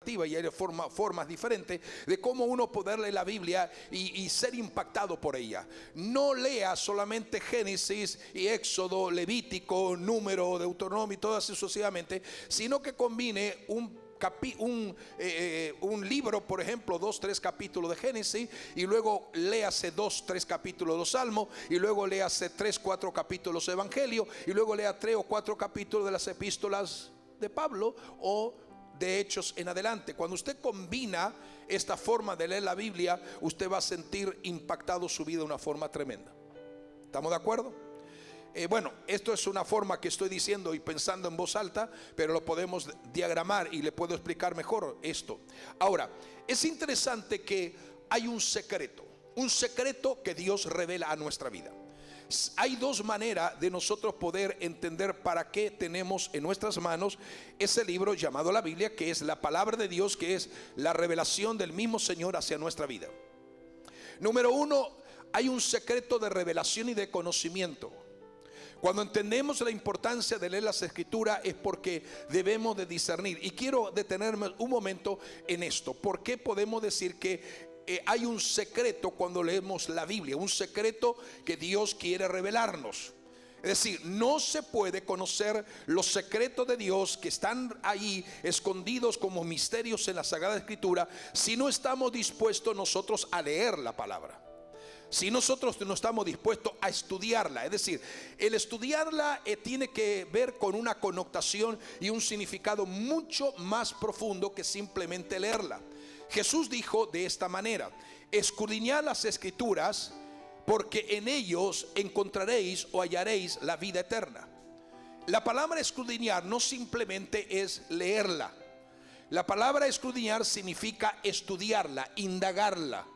alternativas y hay formas diferentes de cómo uno poder leer la Biblia y ser impactado por ella. No lea solamente Génesis y Éxodo, Levítico, Número, Deuteronomio y todo así sucesivamente, sino que combine un libro, por ejemplo, 2-3 capítulos de Génesis, y luego léase 2-3 capítulos de los Salmos, y luego léase 3-4 capítulos de Evangelio, y luego lea 3 o 4 capítulos de las epístolas de Pablo o de Hechos en adelante. Cuando usted combina esta forma de leer la Biblia, usted va a sentir impactado su vida de una forma tremenda. ¿Estamos de acuerdo? Bueno, esto es una forma que estoy diciendo y pensando en voz alta, pero lo podemos diagramar y le puedo explicar mejor esto. Ahora, es interesante que hay un secreto que Dios revela a nuestra vida. Hay dos maneras de nosotros poder entender para qué tenemos en nuestras manos ese libro llamado la Biblia, que es la palabra de Dios, que es la revelación del mismo Señor hacia nuestra vida. Número uno, hay un secreto de revelación y de conocimiento. Cuando entendemos la importancia de leer las Escrituras es porque debemos de discernir. Y quiero detenerme un momento en esto. ¿Por qué podemos decir que hay un secreto cuando leemos la Biblia? Un secreto que Dios quiere revelarnos. Es decir, no se puede conocer los secretos de Dios que están ahí escondidos como misterios en la Sagrada Escritura si no estamos dispuestos nosotros a leer la palabra. Si nosotros no estamos dispuestos a estudiarla, es decir, el estudiarla tiene que ver con una connotación y un significado mucho más profundo que simplemente leerla. Jesús dijo de esta manera: escudriñad las Escrituras, porque en ellos encontraréis o hallaréis la vida eterna. La palabra escudriñar no simplemente es leerla. La palabra escudriñar significa estudiarla, indagarla,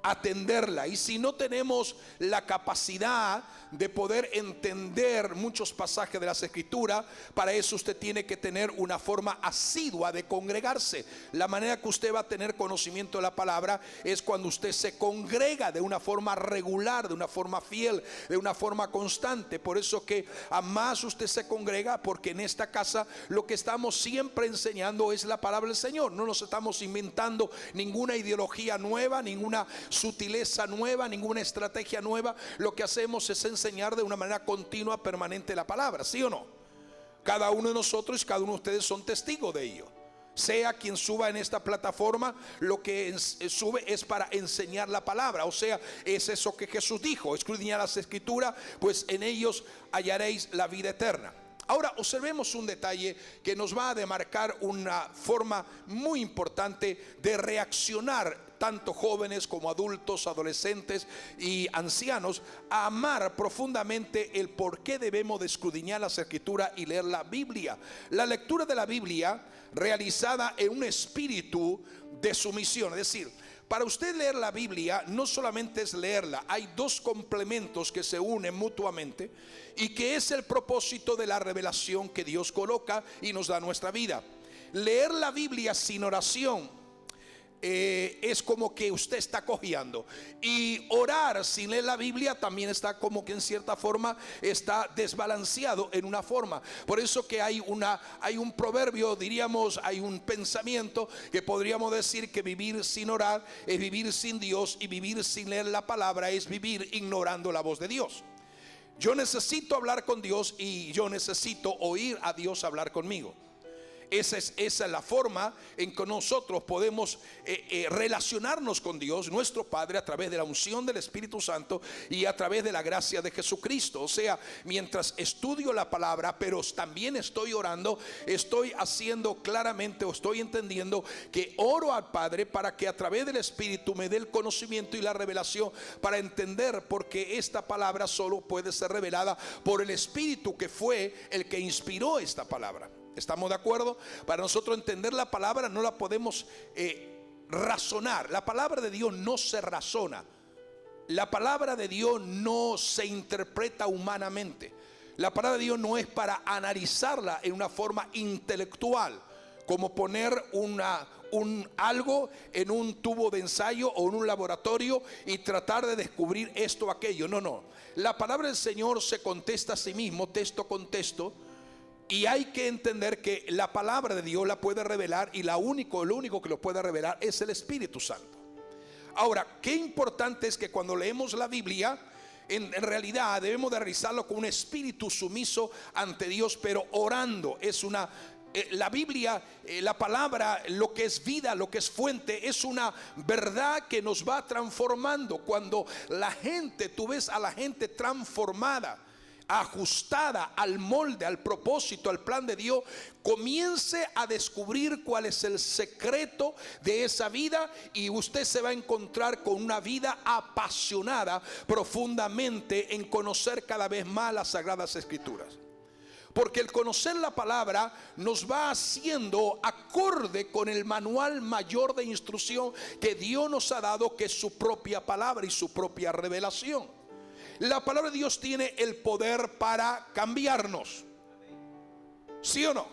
atenderla. Y si no tenemos la capacidad de poder entender muchos pasajes de las Escrituras, para eso usted tiene que tener una forma asidua de congregarse. La manera que usted va a tener conocimiento de la palabra es cuando usted se congrega de una forma regular, de una forma fiel, de una forma constante. Por eso que a más usted se congrega, porque en esta casa lo que estamos siempre enseñando es la palabra del Señor. No nos estamos inventando ninguna ideología nueva, ninguna sutileza nueva, ninguna estrategia nueva. Lo que hacemos es enseñar de una manera continua, permanente la palabra, ¿sí o no? Cada uno de nosotros y cada uno de ustedes son testigos de ello. Sea quien suba en esta plataforma, lo que sube es para enseñar la palabra. O sea, es eso que Jesús dijo: escudriñad las Escrituras, pues en ellos hallaréis la vida eterna. Ahora observemos un detalle que nos va a demarcar una forma muy importante de reaccionar, tanto jóvenes como adultos, adolescentes y ancianos, a amar profundamente el por qué debemos de escudriñar las Escrituras y leer la Biblia. La lectura de la Biblia realizada en un espíritu de sumisión, es decir, para usted leer la Biblia no solamente es leerla, hay dos complementos que se unen mutuamente y que es el propósito de la revelación que Dios coloca y nos da a nuestra vida. Leer la Biblia sin oración es como que usted está cojeando, y orar sin leer la Biblia también está como que en cierta forma está desbalanceado en una forma. Por eso que hay un proverbio, diríamos, hay un pensamiento que podríamos decir que vivir sin orar es vivir sin Dios, y vivir sin leer la palabra es vivir ignorando la voz de Dios. Yo necesito hablar con Dios y yo necesito oír a Dios hablar conmigo. Esa es la forma en que nosotros podemos relacionarnos con Dios, nuestro Padre, a través de la unción del Espíritu Santo y a través de la gracia de Jesucristo. O sea, mientras estudio la palabra, pero también estoy orando, estoy haciendo claramente, o estoy entendiendo que oro al Padre para que a través del Espíritu me dé el conocimiento y la revelación para entender, porque esta palabra solo puede ser revelada por el Espíritu, que fue el que inspiró esta palabra. ¿Estamos de acuerdo? Para nosotros entender la palabra no la podemos razonar. La palabra de Dios no se razona. La palabra de Dios no se interpreta humanamente. La palabra de Dios no es para analizarla en una forma intelectual, como poner algo en un tubo de ensayo o en un laboratorio y tratar de descubrir esto o aquello. No. La palabra del Señor se contesta a sí mismo, texto con texto, Y hay que entender que la palabra de Dios la puede revelar, y lo único que lo puede revelar es el Espíritu Santo. Ahora, qué importante es que cuando leemos la Biblia, en realidad debemos de realizarlo con un espíritu sumiso ante Dios, pero orando. La Biblia, la palabra, lo que es vida, lo que es fuente, es una verdad que nos va transformando. Cuando tú ves a la gente transformada, ajustada al molde, al propósito, al plan de Dios, comience a descubrir cuál es el secreto de esa vida, y usted se va a encontrar con una vida apasionada profundamente en conocer cada vez más las Sagradas Escrituras. Porque el conocer la palabra nos va haciendo acorde con el manual mayor de instrucción que Dios nos ha dado, que es su propia palabra y su propia revelación. La palabra de Dios tiene el poder para cambiarnos. ¿Sí o no?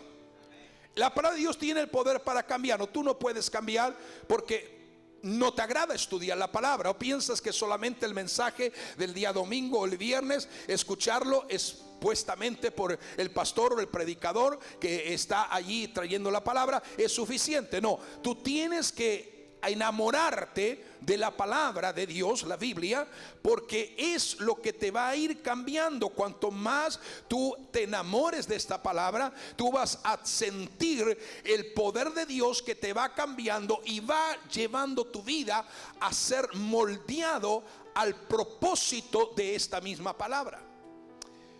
La palabra de Dios tiene el poder para cambiarnos. Tú no puedes cambiar porque no te agrada estudiar la palabra, o piensas que solamente el mensaje del día domingo o el viernes, escucharlo expuestamente por el pastor o el predicador que está allí trayendo la palabra, es suficiente. No, tú tienes que enamorarte de la palabra de Dios, la Biblia, porque es lo que te va a ir cambiando. Cuanto más tú te enamores de esta palabra, tú vas a sentir el poder de Dios que te va cambiando y va llevando tu vida a ser moldeado al propósito de esta misma palabra.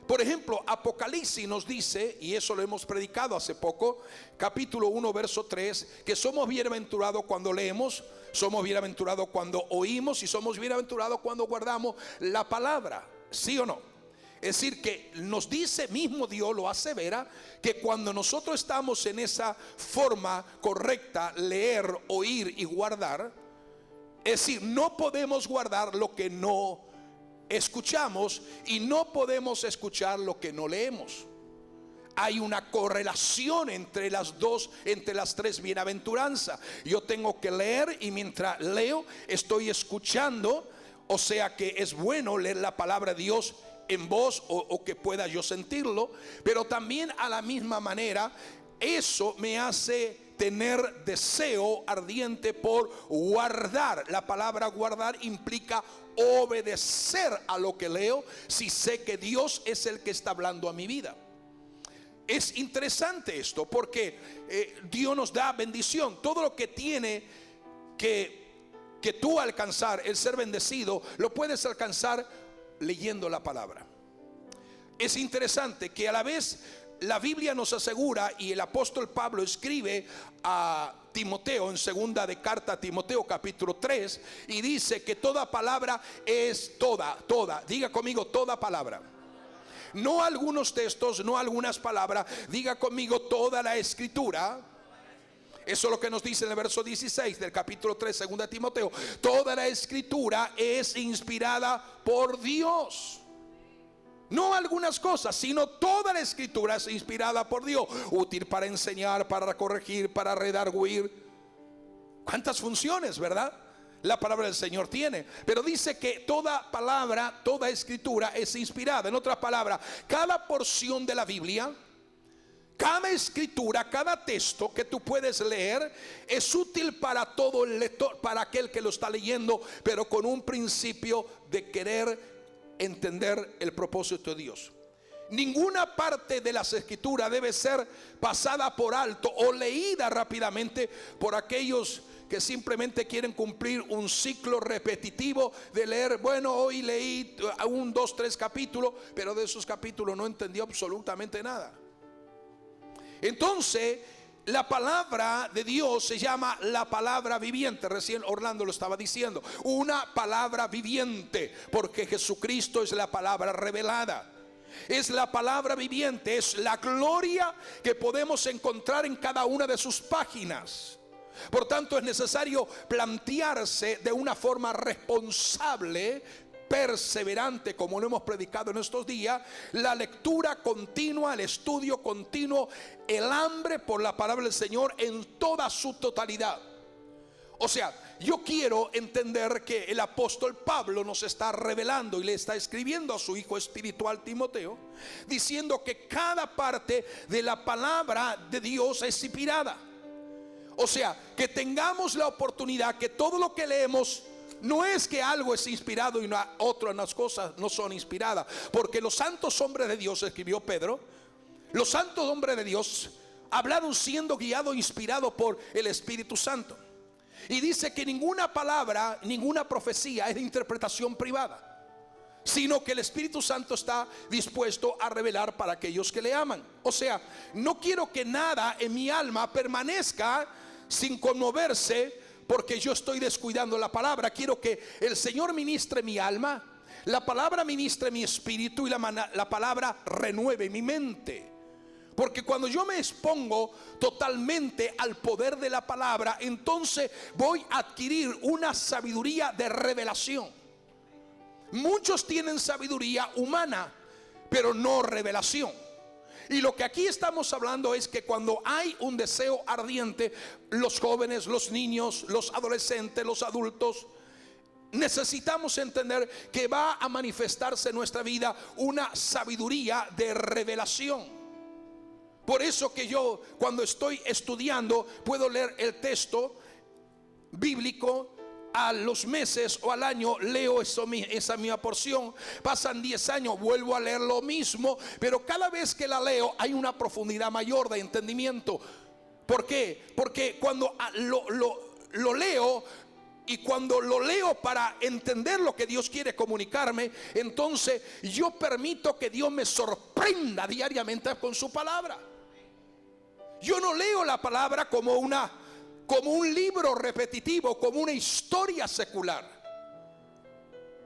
Por ejemplo, Apocalipsis nos dice, y eso lo hemos predicado hace poco, capítulo 1, verso 3, que somos bienaventurados cuando leemos, somos bienaventurados cuando oímos, y somos bienaventurados cuando guardamos la palabra. ¿Sí o no? Es decir, que nos dice mismo Dios, lo asevera, que cuando nosotros estamos en esa forma correcta, leer, oír y guardar, es decir, no podemos guardar lo que no escuchamos, y no podemos escuchar lo que no leemos. Hay una correlación entre las dos, entre las tres bienaventuranzas. Yo tengo que leer, y mientras leo estoy escuchando. O sea que es bueno leer la palabra de Dios en voz, o que pueda yo sentirlo, pero también a la misma manera eso me hace tener deseo ardiente por guardar. La palabra guardar implica obedecer a lo que leo, si sé que Dios es el que está hablando a mi vida. Es interesante esto, porque Dios nos da bendición. Todo lo que tiene que tú alcanzar, el ser bendecido, lo puedes alcanzar leyendo la palabra. Es interesante que a la vez la Biblia nos asegura, y el apóstol Pablo escribe a Timoteo en segunda de carta a Timoteo capítulo 3, y dice que toda palabra es toda, diga conmigo, toda palabra. No algunos textos, no algunas palabras, diga conmigo toda la escritura. Eso es lo que nos dice en el verso 16 del capítulo 3, segunda de Timoteo. Toda la escritura es inspirada por Dios. No algunas cosas, sino toda la escritura es inspirada por Dios, útil para enseñar, para corregir, para redarguir. ¿Cuántas funciones, verdad? La palabra del Señor tiene. Pero dice que toda palabra, toda escritura es inspirada. En otras palabras, cada porción de la Biblia, cada escritura, cada texto que tú puedes leer es útil para todo el lector, para aquel que lo está leyendo, pero con un principio de querer entender el propósito de Dios. Ninguna parte de las escrituras debe ser pasada por alto o leída rápidamente por aquellos que simplemente quieren cumplir un ciclo repetitivo de leer. Bueno, hoy leí 1, 2, 3 capítulos, pero de esos capítulos no entendió absolutamente nada. Entonces, la palabra de Dios se llama la palabra viviente. Recién Orlando lo estaba diciendo, una palabra viviente, porque Jesucristo es la palabra revelada. Es la palabra viviente, es la gloria que podemos encontrar en cada una de sus páginas. Por tanto, es necesario plantearse de una forma responsable, perseverante, como lo hemos predicado en estos días, la lectura continua, el estudio continuo, el hambre por la palabra del Señor en toda su totalidad. O sea, yo quiero entender que el apóstol Pablo nos está revelando y le está escribiendo a su hijo espiritual Timoteo, diciendo que cada parte de la palabra de Dios es inspirada. O sea, que tengamos la oportunidad, que todo lo que leemos no es que algo es inspirado y otras cosas no son inspiradas, porque los santos hombres de Dios, escribió Pedro, los santos hombres de Dios hablaron siendo guiados, inspirados por el Espíritu Santo. Y dice que ninguna palabra, ninguna profecía es de interpretación privada, sino que el Espíritu Santo está dispuesto a revelar para aquellos que le aman. O sea, no quiero que nada en mi alma permanezca sin conmoverse porque yo estoy descuidando la palabra. Quiero que el Señor ministre mi alma, la palabra ministre mi espíritu y la palabra renueve mi mente. Porque cuando yo me expongo totalmente al poder de la palabra, entonces voy a adquirir una sabiduría de revelación. Muchos tienen sabiduría humana, pero no revelación. Y lo que aquí estamos hablando es que cuando hay un deseo ardiente, los jóvenes, los niños, los adolescentes, los adultos, necesitamos entender que va a manifestarse en nuestra vida una sabiduría de revelación. Por eso que yo, cuando estoy estudiando, puedo leer el texto bíblico, a los meses o al año leo esa misma porción, pasan 10 años, vuelvo a leer lo mismo, pero cada vez que la leo hay una profundidad mayor de entendimiento. ¿Por qué? Porque cuando lo leo, y cuando lo leo para entender lo que Dios quiere comunicarme, entonces yo permito que Dios me sorprenda diariamente con su palabra. Yo no leo la palabra como un libro repetitivo, como una historia secular.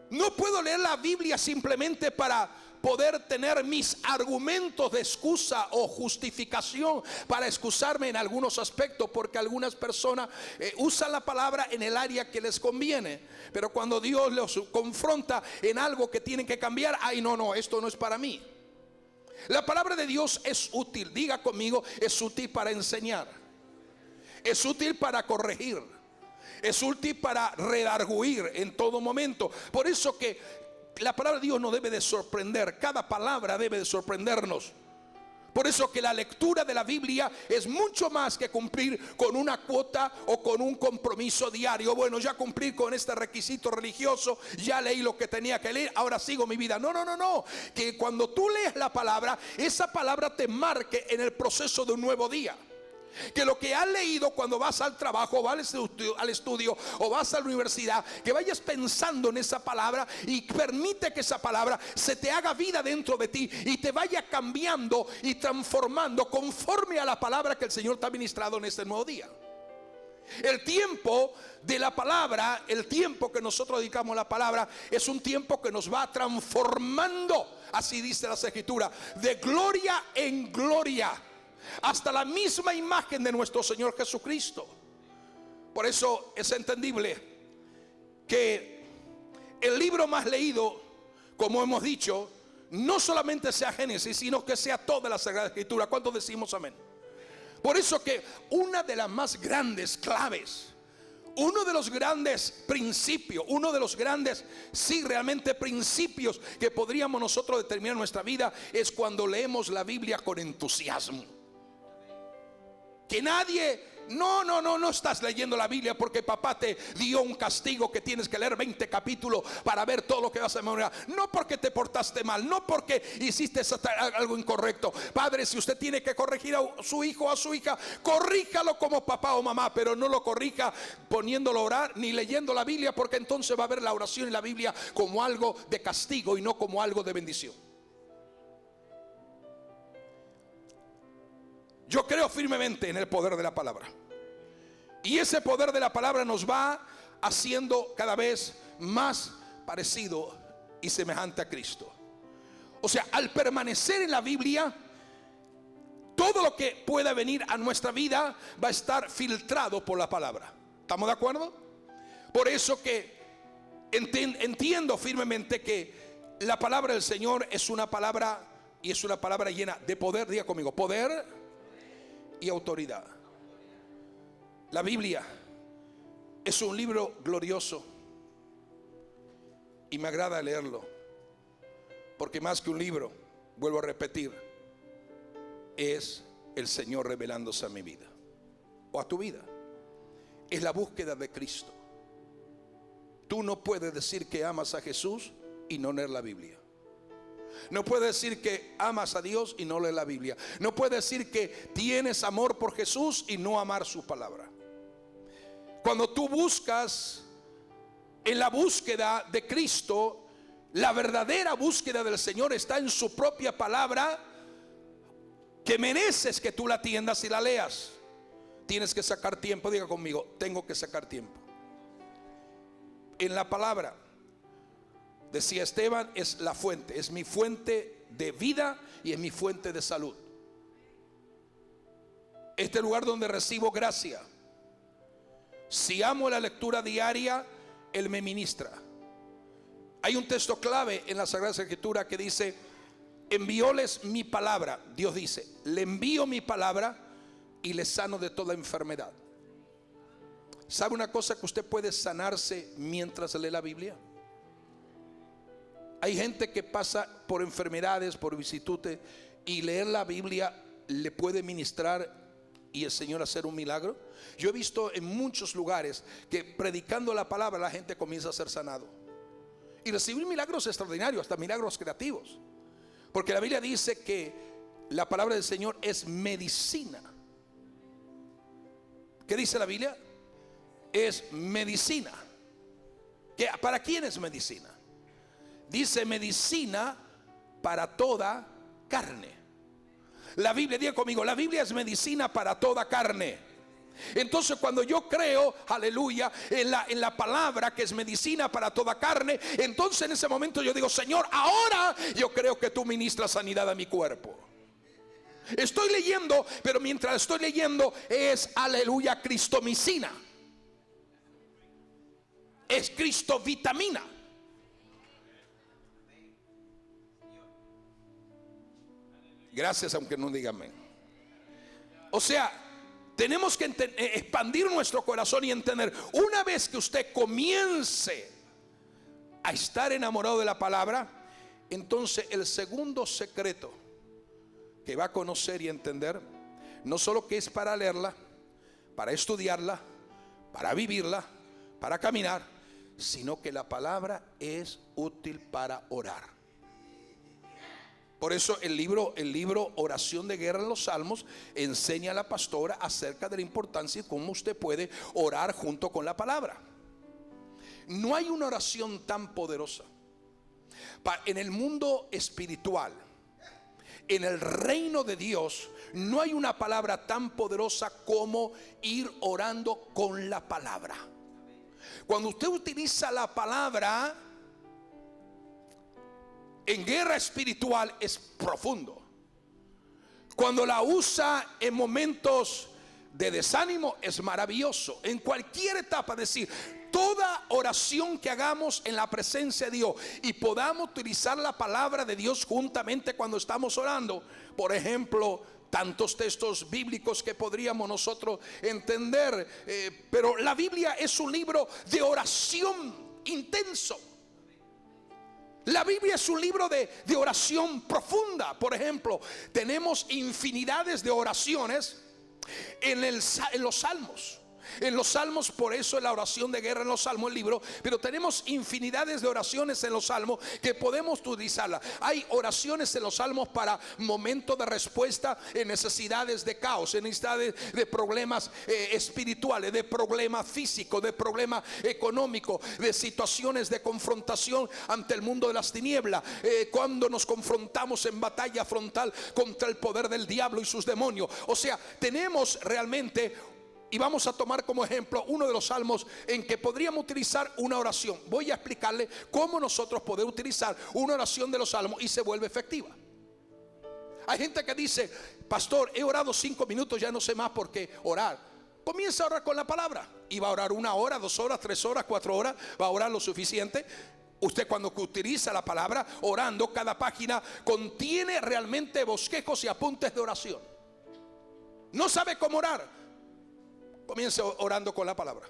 No puedo leer la Biblia simplemente para poder tener mis argumentos de excusa o justificación para excusarme en algunos aspectos, porque algunas personas usan la palabra en el área que les conviene, pero cuando Dios los confronta en algo que tienen que cambiar, ay no, esto no es para mí. La palabra de Dios es útil, diga conmigo, es útil para enseñar, es útil para corregir, es útil para redarguir en todo momento. Por eso que la palabra de Dios nos debe de sorprender, cada palabra debe de sorprendernos. Por eso que la lectura de la Biblia es mucho más que cumplir con una cuota o con un compromiso diario. Bueno, ya cumplí con este requisito religioso, ya leí lo que tenía que leer, ahora sigo mi vida. No. Que cuando tú lees la palabra, esa palabra te marque en el proceso de un nuevo día. Que lo que has leído cuando vas al trabajo, vas al estudio o vas a la universidad, que vayas pensando en esa palabra y permite que esa palabra se te haga vida dentro de ti y te vaya cambiando y transformando conforme a la palabra que el Señor te ha ministrado en este nuevo día. El tiempo de la palabra, el tiempo que nosotros dedicamos a la palabra, es un tiempo que nos va transformando, así dice las Escrituras, de gloria en gloria, hasta la misma imagen de nuestro Señor Jesucristo. Por eso es entendible que el libro más leído, como hemos dicho, no solamente sea Génesis, sino que sea toda la Sagrada Escritura. ¿Cuántos decimos amén? Por eso que una de las más grandes claves, uno de los grandes principios, uno de los grandes, sí, realmente principios que podríamos nosotros determinar en nuestra vida, es cuando leemos la Biblia con entusiasmo. Que nadie, no estás leyendo la Biblia porque papá te dio un castigo que tienes que leer 20 capítulos para ver todo lo que vas a memorizar. No porque te portaste mal, no porque hiciste algo incorrecto. Padre, si usted tiene que corregir a su hijo o a su hija, corríjalo como papá o mamá, pero no lo corrija poniéndolo a orar ni leyendo la Biblia, porque entonces va a ver la oración y la Biblia como algo de castigo y no como algo de bendición. Yo creo firmemente en el poder de la palabra. Y ese poder de la palabra nos va haciendo cada vez más parecido y semejante a Cristo. O sea, al permanecer en la Biblia, todo lo que pueda venir a nuestra vida va a estar filtrado por la palabra. ¿Estamos de acuerdo? Por eso que entiendo firmemente que la palabra del Señor es una palabra, y es una palabra llena de poder. Diga conmigo, poder y autoridad. La Biblia Es un libro glorioso y me agrada leerlo, porque más que un libro, vuelvo a repetir, es el Señor revelándose a mi vida o a tu vida. Es la búsqueda de Cristo. Tú no puedes decir que amas a Jesús y no leer la Biblia. No puedes decir que amas a Dios y no leer la Biblia. No puedes decir que tienes amor por Jesús y no amar su palabra. Cuando tú buscas en la búsqueda de Cristo, la verdadera búsqueda del Señor está en su propia palabra, que mereces que tú la atiendas y la leas. Tienes que sacar tiempo, diga conmigo, tengo que sacar tiempo. En la palabra, decía Esteban, es la fuente, es mi fuente de vida y es mi fuente de salud. Este lugar donde recibo gracia. Si amo la lectura diaria, Él me ministra. Hay un texto clave en la Sagrada Escritura que dice: envióles mi palabra. Dios dice, le envío mi palabra y le sano de toda enfermedad. ¿Sabe una cosa? Que usted puede sanarse mientras lee la Biblia. Hay gente que pasa por enfermedades, por vicisitudes, y leer la Biblia le puede ministrar y el Señor hacer un milagro. Yo he visto en muchos lugares que predicando la palabra la gente comienza a ser sanado y recibir milagros extraordinarios, hasta milagros creativos, porque la Biblia dice que la palabra del Señor es medicina. ¿Qué dice la Biblia? Es medicina. ¿Para quién es medicina? Dice medicina para toda carne. La Biblia, diga conmigo, la Biblia es medicina para toda carne. Entonces cuando yo creo, aleluya, en la palabra que es medicina para toda carne, entonces en ese momento yo digo: Señor, ahora yo creo que tú ministras sanidad a mi cuerpo. Estoy leyendo, pero mientras estoy leyendo es, aleluya, cristomicina. Es cristovitamina. Gracias, aunque no digan amén. O sea, tenemos que expandir nuestro corazón y entender, una vez que usted comience a estar enamorado de la palabra, entonces el segundo secreto que va a conocer y entender, no solo que es para leerla, para estudiarla, para vivirla, para caminar, sino que la palabra es útil para orar. Por eso el libro Oración de Guerra en los Salmos enseña a la pastora acerca de la importancia de cómo usted puede orar junto con la palabra. No hay una oración tan poderosa en el mundo espiritual. En el reino de Dios no hay una palabra tan poderosa como ir orando con la palabra. Cuando usted utiliza la palabra en guerra espiritual, es profundo. Cuando la usa en momentos de desánimo, es maravilloso. En cualquier etapa, es decir, toda oración que hagamos en la presencia de Dios y podamos utilizar la palabra de Dios juntamente cuando estamos orando. Por ejemplo, tantos textos bíblicos que podríamos nosotros entender, pero la Biblia es un libro de oración intenso. La Biblia es un libro de oración profunda. Por ejemplo, tenemos infinidades de oraciones en los salmos. En los salmos, por eso la oración de guerra en los salmos, el libro. Pero tenemos infinidades de oraciones en los salmos que podemos utilizarla. Hay oraciones en los salmos para momentos de respuesta en necesidades de caos, en necesidades de problemas espirituales, de problemas físicos, de problemas económicos, de situaciones de confrontación ante el mundo de las tinieblas, cuando nos confrontamos en batalla frontal contra el poder del diablo y sus demonios. O sea, tenemos realmente. Y vamos a tomar como ejemplo uno de los salmos en que podríamos utilizar una oración. Voy a explicarle cómo nosotros podemos utilizar una oración de los salmos y se vuelve efectiva. Hay gente que dice: pastor, he orado 5 minutos, ya no sé más por qué orar. Comienza a orar con la palabra. Y va a orar 1 hora, 2 horas, 3 horas, 4 horas. Va a orar lo suficiente. Usted cuando utiliza la palabra orando, cada página contiene realmente bosquejos y apuntes de oración. No sabe cómo orar, comience orando con la palabra.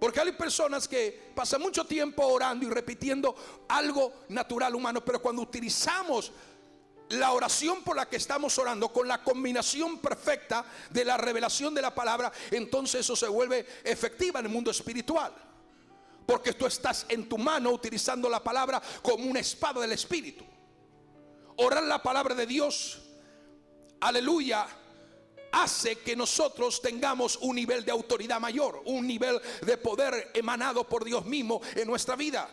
Porque hay personas que pasan mucho tiempo orando y repitiendo algo natural humano, pero cuando utilizamos la oración por la que estamos orando con la combinación perfecta de la revelación de la palabra, entonces eso se vuelve efectiva en el mundo espiritual. Porque tú estás en tu mano utilizando la palabra como una espada del Espíritu. Orar la palabra de Dios, aleluya, hace que nosotros tengamos un nivel de autoridad mayor, un nivel de poder emanado por Dios mismo en nuestra vida.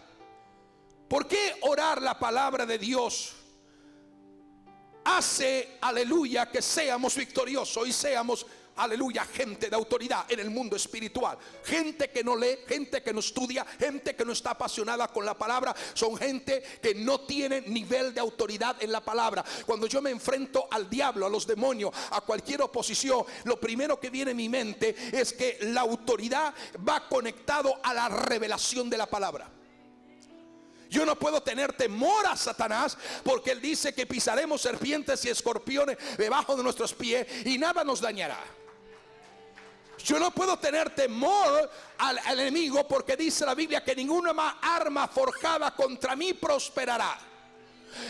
¿Por qué orar la palabra de Dios hace, aleluya, que seamos victoriosos y seamos, aleluya, gente de autoridad en el mundo espiritual? Gente que no lee, gente que no estudia, gente que no está apasionada con la palabra, son gente que no tiene nivel de autoridad en la palabra. Cuando yo me enfrento al diablo, a los demonios, a cualquier oposición, lo primero que viene en mi mente es que la autoridad va conectado a la revelación de la palabra. Yo no puedo tener temor a Satanás, porque él dice que pisaremos serpientes y escorpiones debajo de nuestros pies y nada nos dañará. Yo no puedo tener temor al enemigo, porque dice la Biblia que ninguna arma forjada contra mí prosperará.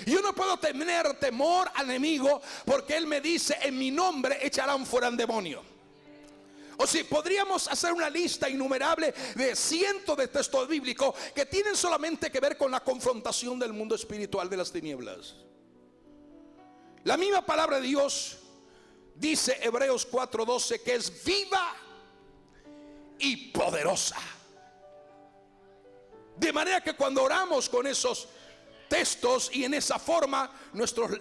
Yo no puedo tener temor al enemigo, porque él me dice: en mi nombre echarán fuera un demonio. O si podríamos hacer una lista innumerable de cientos de textos bíblicos que tienen solamente que ver con la confrontación del mundo espiritual de las tinieblas. La misma palabra de Dios dice, Hebreos 4:12, que es viva y poderosa. De manera que cuando oramos con esos textos y en esa forma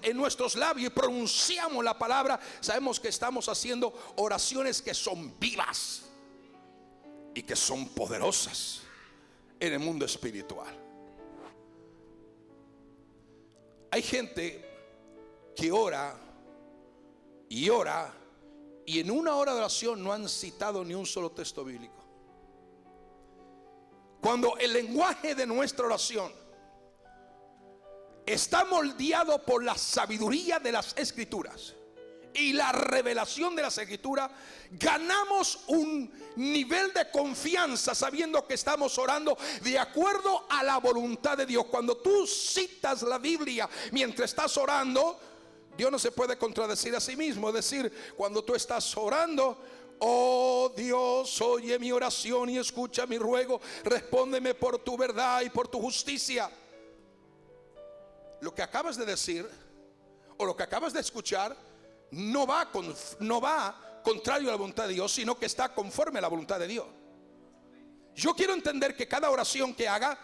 en nuestros labios y pronunciamos la palabra, sabemos que estamos haciendo oraciones que son vivas y que son poderosas en el mundo espiritual. Hay gente que ora y ora y en una hora de oración no han citado ni un solo texto bíblico. Cuando el lenguaje de nuestra oración está moldeado por la sabiduría de las Escrituras y la revelación de las Escrituras, ganamos un nivel de confianza sabiendo que estamos orando de acuerdo a la voluntad de Dios. Cuando tú citas la Biblia mientras estás orando, Dios no se puede contradecir a sí mismo. Es decir, cuando tú estás orando: oh Dios, oye mi oración y escucha mi ruego, respóndeme por tu verdad y por tu justicia. Lo que acabas de decir o lo que acabas de escuchar no va contrario a la voluntad de Dios, sino que está conforme a la voluntad de Dios. Yo quiero entender que cada oración que haga,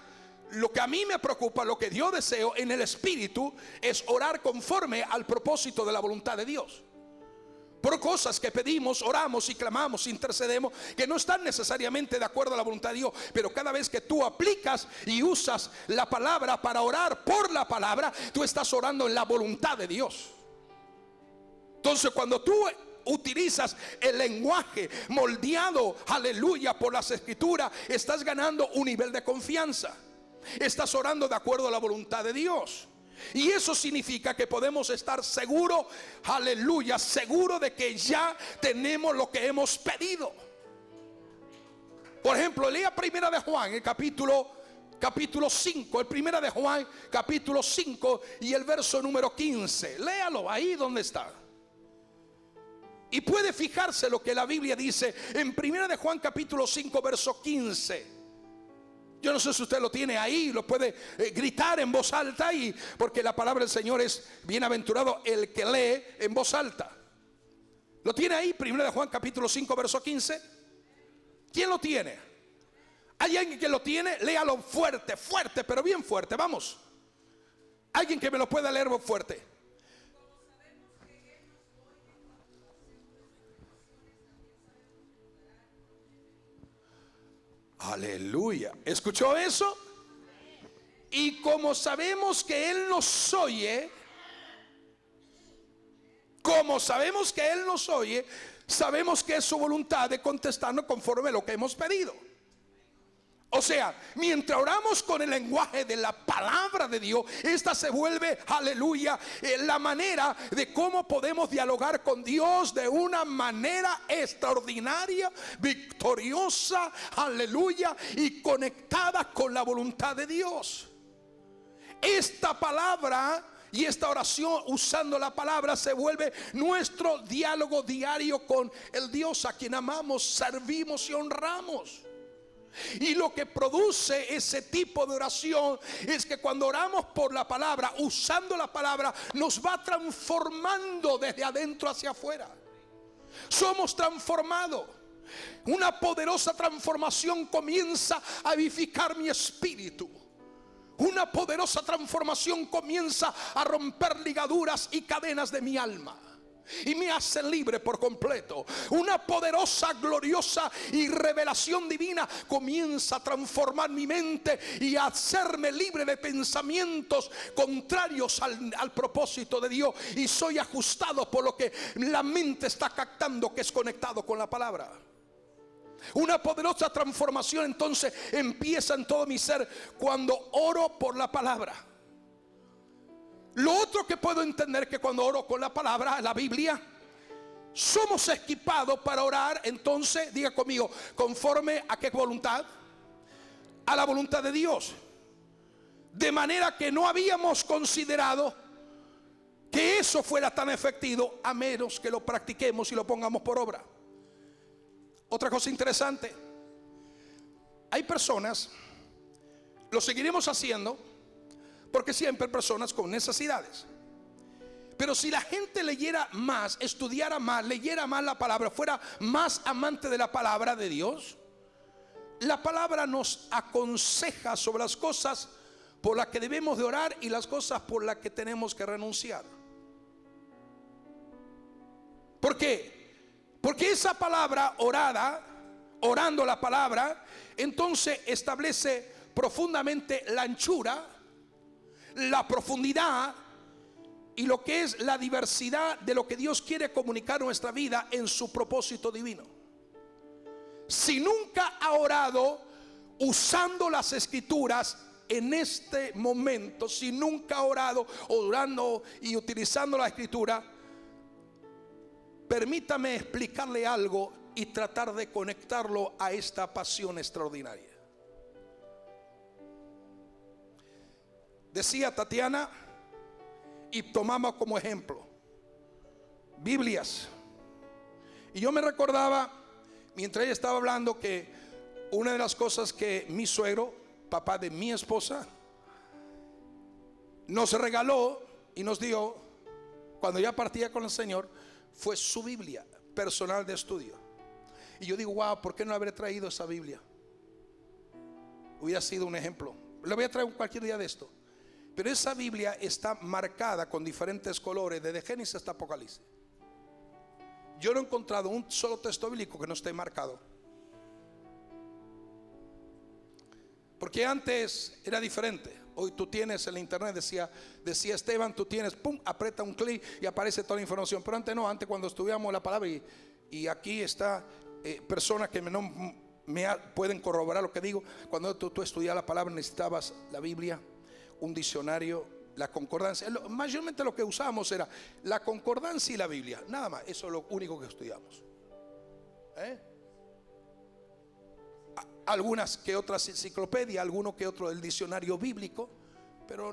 lo que a mí me preocupa, lo que yo deseo en el Espíritu, es orar conforme al propósito de la voluntad de Dios. Por cosas que pedimos, oramos y clamamos, intercedemos, que no están necesariamente de acuerdo a la voluntad de Dios. Pero cada vez que tú aplicas y usas la palabra para orar por la palabra, tú estás orando en la voluntad de Dios. Entonces cuando tú utilizas el lenguaje moldeado, aleluya, por las Escrituras, estás ganando un nivel de confianza. Estás orando de acuerdo a la voluntad de Dios. Y eso significa que podemos estar seguros, aleluya, seguros de que ya tenemos lo que hemos pedido. Por ejemplo, lea Primera de Juan, el capítulo 5, el Primera de Juan, capítulo 5 y el verso número 15. Léalo ahí donde está. Y puede fijarse lo que la Biblia dice en Primera de Juan, capítulo 5, verso 15. Yo no sé si usted lo tiene ahí, lo puede gritar en voz alta, porque la palabra del Señor es bienaventurado el que lee en voz alta. ¿Lo tiene ahí? 1 Juan capítulo 5 verso 15. ¿Quién lo tiene? ¿Hay alguien que lo tiene? Léalo fuerte, fuerte, pero bien fuerte, vamos. Alguien que me lo pueda leer fuerte. Aleluya. ¿Escuchó eso? Y como sabemos que Él nos oye, sabemos que es su voluntad de contestarnos conforme a lo que hemos pedido. O sea, mientras oramos con el lenguaje de la palabra de Dios, esta se vuelve, aleluya, la manera de cómo podemos dialogar con Dios de una manera extraordinaria, victoriosa, aleluya, y conectada con la voluntad de Dios. Esta palabra y esta oración, usando la palabra, se vuelve nuestro diálogo diario con el Dios a quien amamos, servimos y honramos. Y lo que produce ese tipo de oración es que cuando oramos por la palabra, usando la palabra, nos va transformando desde adentro hacia afuera. Somos transformados. Una poderosa transformación comienza a vivificar mi espíritu. Una poderosa transformación comienza a romper ligaduras y cadenas de mi alma y me hace libre por completo. Una poderosa, gloriosa y revelación divina comienza a transformar mi mente y a hacerme libre de pensamientos contrarios al propósito de Dios, y soy ajustado por lo que la mente está captando, que es conectado con la palabra. Una poderosa transformación entonces empieza en todo mi ser cuando oro por la palabra. Lo otro que puedo entender es que cuando oro con la palabra, la Biblia, somos equipados para orar, entonces, diga conmigo, conforme a qué voluntad, a la voluntad de Dios. De manera que no habíamos considerado que eso fuera tan efectivo, a menos que lo practiquemos y lo pongamos por obra. Otra cosa interesante, hay personas, lo seguiremos haciendo, porque siempre hay personas con necesidades. Pero si la gente leyera más, estudiara más, leyera más la palabra, fuera más amante de la palabra de Dios, la palabra nos aconseja sobre las cosas por las que debemos de orar y las cosas por las que tenemos que renunciar. ¿Por qué? Porque esa palabra orada, orando la palabra, entonces establece profundamente la anchura, la profundidad y lo que es la diversidad de lo que Dios quiere comunicar en nuestra vida en su propósito divino. Si nunca ha orado usando las escrituras en este momento, si nunca ha orado orando y utilizando la escritura, permítame explicarle algo y tratar de conectarlo a esta pasión extraordinaria. Decía Tatiana, y tomamos como ejemplo Biblias. Y yo me recordaba, mientras ella estaba hablando, que una de las cosas que mi suegro, papá de mi esposa, nos regaló y nos dio cuando ya partía con el Señor, fue su Biblia personal de estudio. Y yo digo, wow, ¿por qué no habré traído esa Biblia? Hubiera sido un ejemplo. Le voy a traer cualquier día de esto. Pero esa Biblia está marcada con diferentes colores, desde Génesis hasta Apocalipsis. Yo no he encontrado un solo texto bíblico que no esté marcado. Porque antes era diferente. Hoy tú tienes en la internet, decía Esteban, tú tienes, pum, aprieta un clic y aparece toda la información. Pero antes no, antes cuando estudiamos la palabra y aquí está personas que pueden corroborar lo que digo. Cuando tú estudias la palabra necesitabas la Biblia, un diccionario, la concordancia. Mayormente lo que usábamos era la concordancia y la Biblia, nada más. Eso es lo único que estudiamos. Algunas que otras enciclopedias, alguno que otro del diccionario bíblico, pero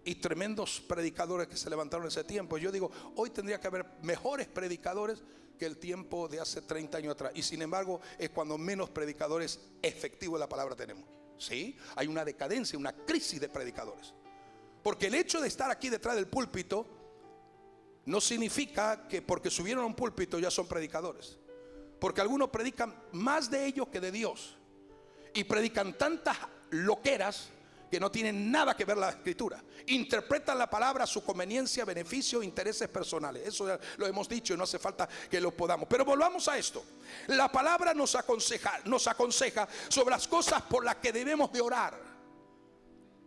y tremendos predicadores que se levantaron en ese tiempo. Yo digo, hoy tendría que haber mejores predicadores que el tiempo de hace 30 años atrás, y sin embargo es cuando menos predicadores efectivos de la palabra tenemos. Sí, hay una decadencia, una crisis de predicadores. Porque el hecho de estar aquí detrás del púlpito no significa que porque subieron a un púlpito ya son predicadores. Porque algunos predican más de ellos que de Dios, y predican tantas loqueras que no tienen nada que ver la escritura. Interpretan la palabra a su conveniencia, beneficio, intereses personales. Eso ya lo hemos dicho y no hace falta que lo podamos. Pero volvamos a esto. La palabra nos aconseja sobre las cosas por las que debemos de orar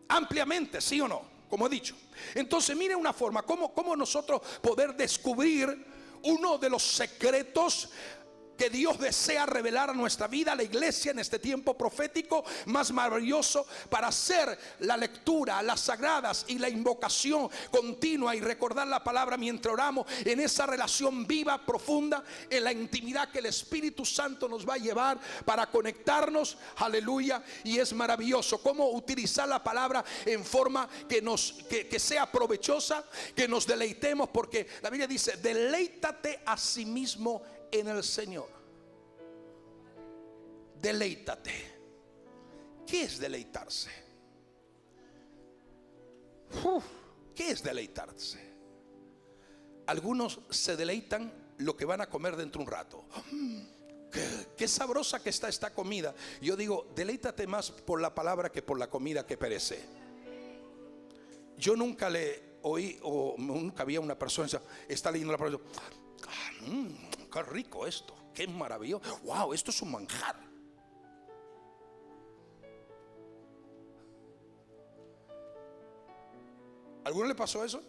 ampliamente, ¿sí o no? Como he dicho. Entonces mire una forma cómo nosotros poder descubrir uno de los secretos que Dios desea revelar a nuestra vida, a la iglesia en este tiempo profético más maravilloso, para hacer la lectura, las sagradas y la invocación continua y recordar la palabra mientras oramos, en esa relación viva, profunda, en la intimidad que el Espíritu Santo nos va a llevar para conectarnos. Aleluya. Y es maravilloso cómo utilizar la palabra en forma que sea provechosa, que nos deleitemos, porque la Biblia dice: deleítate a sí mismo en el Señor. Deleítate. ¿Qué es deleitarse? ¿Qué es deleitarse? Algunos se deleitan lo que van a comer dentro de un rato. Qué sabrosa que está esta comida. Yo digo, deleítate más por la palabra que por la comida que perece. Yo nunca le oí, o nunca había una persona que está leyendo la palabra: qué rico esto, qué maravilloso, wow, esto es un manjar. ¿Alguno le pasó eso?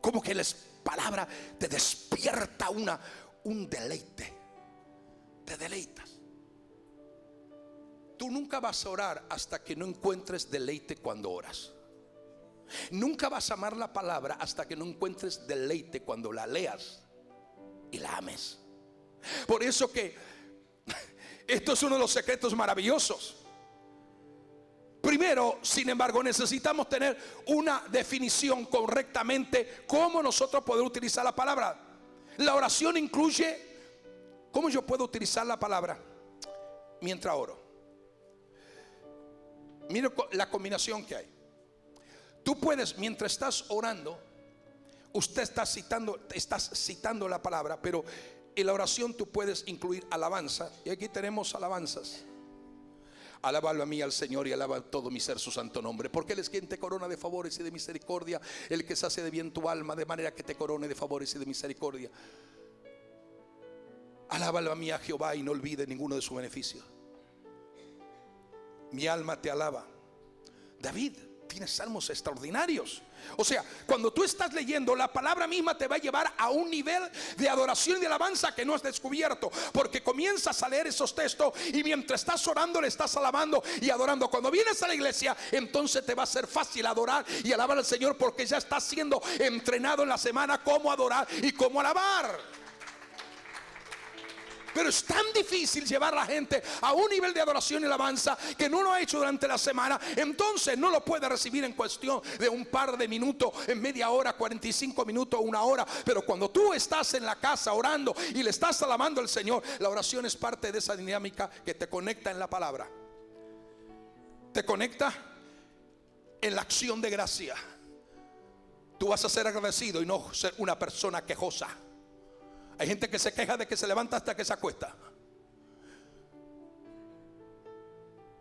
Como que la palabra te despierta un deleite. Te deleitas. Tú nunca vas a orar hasta que no encuentres deleite cuando oras. Nunca vas a amar la palabra hasta que no encuentres deleite cuando la leas y la ames. Por eso que esto es uno de los secretos maravillosos. Primero, sin embargo, necesitamos tener una definición correctamente cómo nosotros podemos utilizar la palabra. La oración incluye cómo yo puedo utilizar la palabra mientras oro. Mira la combinación que hay. Tú puedes, mientras estás orando, usted estás citando la palabra, pero en la oración tú puedes incluir alabanza. Y aquí tenemos alabanzas. Alabalo a mí al Señor y alaba todo mi ser su santo nombre, porque Él es quien te corona de favores y de misericordia, el que sacia de bien tu alma, de manera que te corone de favores y de misericordia. Alábalo a mí a Jehová y no olvide ninguno de sus beneficios. Mi alma te alaba. David tiene salmos extraordinarios. O sea, cuando tú estás leyendo, la palabra misma te va a llevar a un nivel de adoración y de alabanza que no has descubierto, porque comienzas a leer esos textos y mientras estás orando le estás alabando y adorando. Cuando vienes a la iglesia, entonces te va a ser fácil adorar y alabar al Señor, porque ya estás siendo entrenado en la semana cómo adorar y cómo alabar. Pero es tan difícil llevar a la gente a un nivel de adoración y alabanza que no lo ha hecho durante la semana. Entonces no lo puede recibir en cuestión de un par de minutos, en media hora, 45 minutos, una hora. Pero cuando tú estás en la casa orando y le estás alabando al Señor, la oración es parte de esa dinámica que te conecta en la palabra. Te conecta en la acción de gracia. Tú vas a ser agradecido y no ser una persona quejosa. Hay gente que se queja de que se levanta hasta que se acuesta.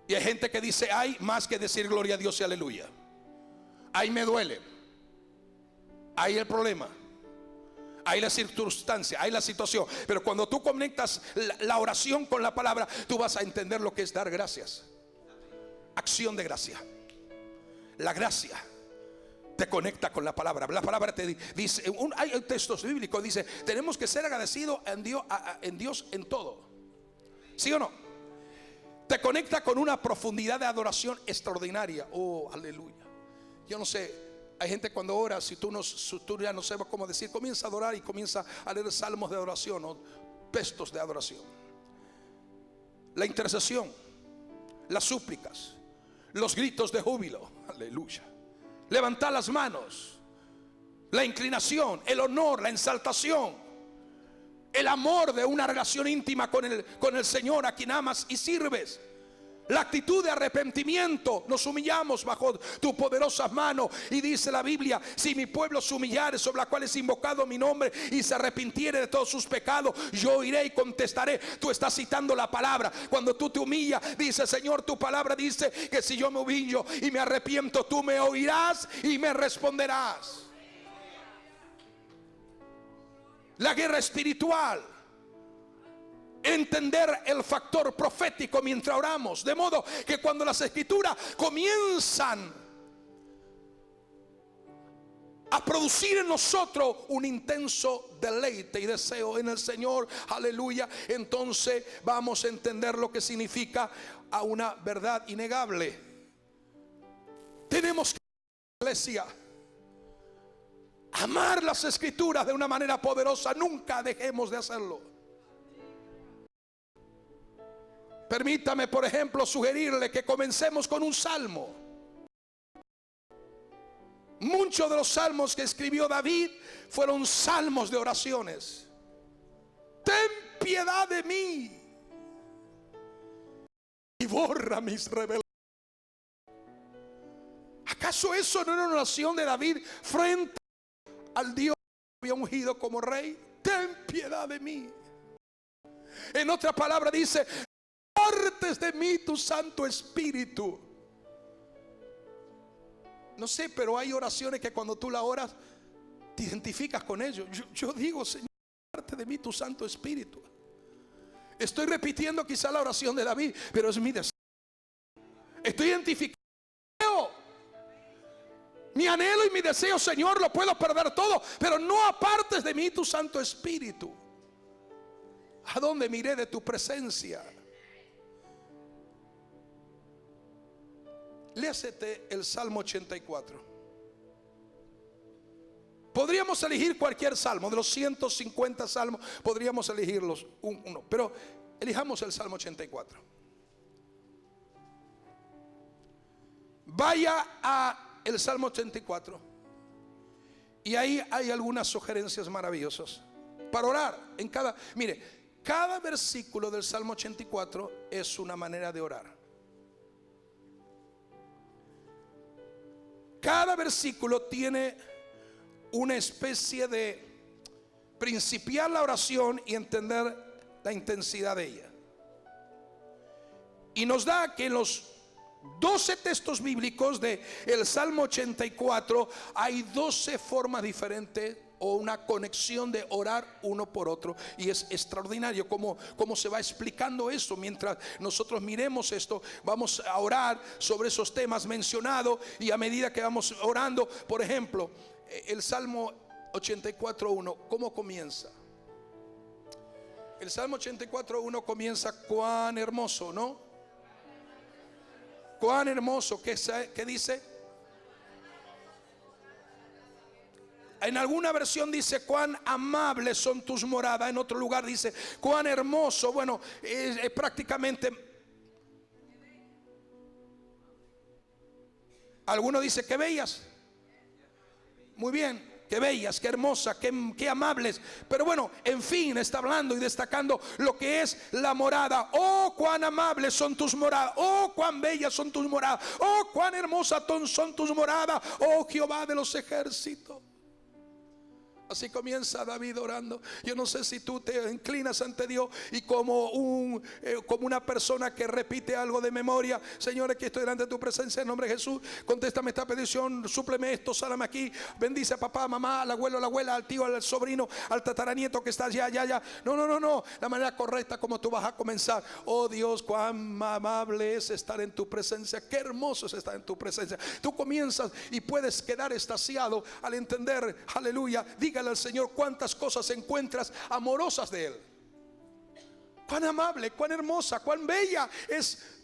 Y hay gente que dice: hay más que decir gloria a Dios y aleluya. Ahí me duele. Ahí el problema. Ahí la circunstancia, ahí la situación. Pero cuando tú conectas la oración con la palabra, tú vas a entender lo que es dar gracias. Acción de gracia. La gracia te conecta con la palabra. La palabra te dice, hay textos bíblicos, dice: tenemos que ser agradecidos en Dios en todo. ¿Sí o no? Te conecta con una profundidad de adoración extraordinaria. Oh, aleluya. Yo no sé, hay gente cuando ora, si tú ya no sabes cómo decir, comienza a adorar y comienza a leer salmos de adoración o textos de adoración. La intercesión, las súplicas, los gritos de júbilo. Aleluya. Levantar las manos, la inclinación, el honor, la exaltación, el amor de una relación íntima con el Señor a quien amas y sirves. La actitud de arrepentimiento. Nos humillamos bajo tu poderosa mano. Y dice la Biblia: si mi pueblo se humillare, sobre la cual es invocado mi nombre, y se arrepintiere de todos sus pecados, yo iré y contestaré. Tú estás citando la palabra. Cuando tú te humillas, dice: Señor, tu palabra dice que si yo me humillo y me arrepiento, tú me oirás y me responderás. La guerra espiritual. Entender el factor profético mientras oramos, de modo que cuando las escrituras comienzan a producir en nosotros un intenso deleite y deseo en el Señor. Aleluya. Entonces vamos a entender lo que significa a una verdad innegable. Tenemos que, iglesia, amar las Escrituras de una manera poderosa. Nunca dejemos de hacerlo. Permítame, por ejemplo, sugerirle que comencemos con un salmo. Muchos de los salmos que escribió David fueron salmos de oraciones. Ten piedad de mí y borra mis rebeliones. ¿Acaso eso no era una oración de David frente al Dios que había ungido como rey? Ten piedad de mí. En otra palabra dice: apartes de mí tu Santo Espíritu. No sé, pero hay oraciones que cuando tú la oras te identificas con ellos. Yo digo: Señor, aparte de mí tu Santo Espíritu. Estoy repitiendo quizá la oración de David, pero es mi deseo. Estoy identificando mi anhelo y mi deseo. Señor, lo puedo perder todo, pero no apartes de mí tu Santo Espíritu. ¿A dónde miré de tu presencia? Léasete el Salmo 84. Podríamos elegir cualquier salmo. De los 150 salmos podríamos elegirlos uno, pero elijamos el Salmo 84. Vaya a el Salmo 84 y ahí hay algunas sugerencias maravillosas para orar en cada. Mire, cada versículo del Salmo 84 es una manera de orar. Cada versículo tiene una especie de principiar la oración y entender la intensidad de ella. Y nos da que en los 12 textos bíblicos de el Salmo 84 hay 12 formas diferentes o una conexión de orar uno por otro. Y es extraordinario cómo se va explicando esto. Mientras nosotros miremos esto, vamos a orar sobre esos temas mencionados. Y a medida que vamos orando, por ejemplo, el Salmo 84:1, ¿cómo comienza? El Salmo 84:1 comienza: cuán hermoso, ¿no? Cuán hermoso. ¿Qué dice? En alguna versión dice: cuán amables son tus moradas. En otro lugar dice: cuán hermoso. Bueno, es prácticamente. Alguno dice: qué bellas. Muy bien, qué bellas, qué hermosas, qué amables. Pero bueno, en fin, está hablando y destacando lo que es la morada. Oh, cuán amables son tus moradas. Oh, cuán bellas son tus moradas. Oh, cuán hermosas son tus moradas, oh Jehová de los ejércitos. Así comienza David orando. Yo no sé si tú te inclinas ante Dios y como una persona que repite algo de memoria: Señor, aquí estoy delante de tu presencia en nombre de Jesús. Contéstame esta petición, súpleme esto, sálame aquí. Bendice a papá, mamá, al abuelo, a la abuela, al tío, al sobrino, al tataranieto que está allá. No. La manera correcta como tú vas a comenzar. Oh Dios, cuán amable es estar en tu presencia. Qué hermoso es estar en tu presencia. Tú comienzas y puedes quedar extasiado al entender, aleluya. Dígale al Señor cuántas cosas encuentras amorosas de Él. Cuán amable, cuán hermosa, cuán bella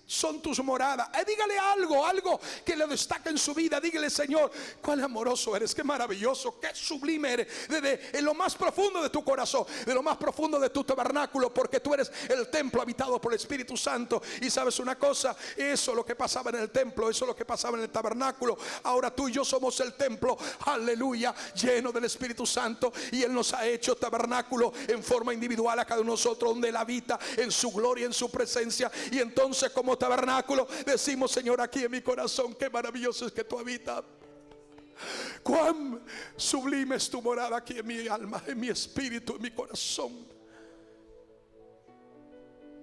son tus moradas. Dígale algo que le destaque en su vida. Dígale: Señor, cuán amoroso eres, qué maravilloso, qué sublime eres, desde en lo más profundo de tu corazón, de lo más profundo de tu tabernáculo, porque tú eres el templo habitado por el Espíritu Santo. Y sabes una cosa, eso es lo que pasaba en el templo, eso es lo que pasaba en el tabernáculo. Ahora tú y yo somos el templo, aleluya, lleno del Espíritu Santo, y Él nos ha hecho tabernáculo en forma individual a cada uno de nosotros, donde Él habita en su gloria, en su presencia. Y entonces, como tabernáculo, decimos: Señor, aquí en mi corazón, qué maravilloso es que tú habitas. Cuán sublime es tu morada aquí en mi alma, en mi espíritu, en mi corazón.